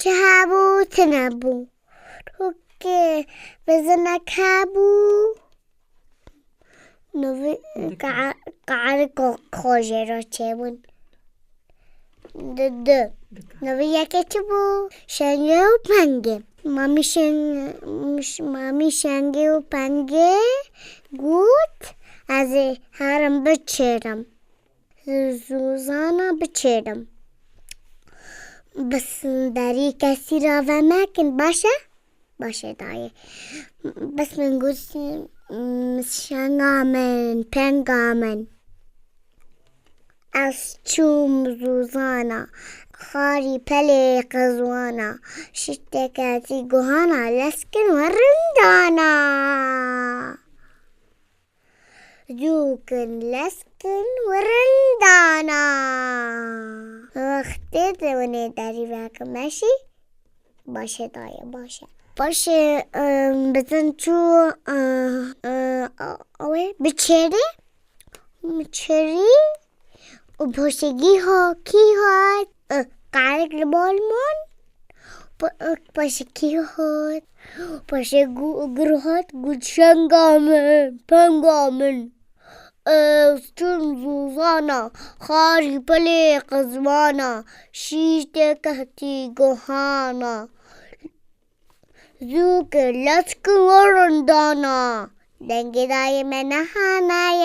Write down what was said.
چه هبو تنبو که بزنک هبو نوی قعر کاجه را چه بون دو نوی یکی چه بو شنگه و پنگه مامی شنگه و پنگه گوت از هرم بچرم زوزانا بچرم بس داری کسی را و مکن باشه دایه بس من گوت شنگامن پنگامن از چوم زوزانا خاری پلی قزوانا شیشته کسی گوهانا لسکن و رندانا جوکن لسکن و رندانا وقتی دونه داری وکمشی باشه دایه باشه بزن چو بچری و پشگی ها کی ها قرق بالمان پاشه کی ها پاشه گروهات گود شنگامن پنگامن استون زوزانا خاری پلی قزوانا شیشته کهتی گوهانا زوک لسک ورندانا دنگی دای من نهانای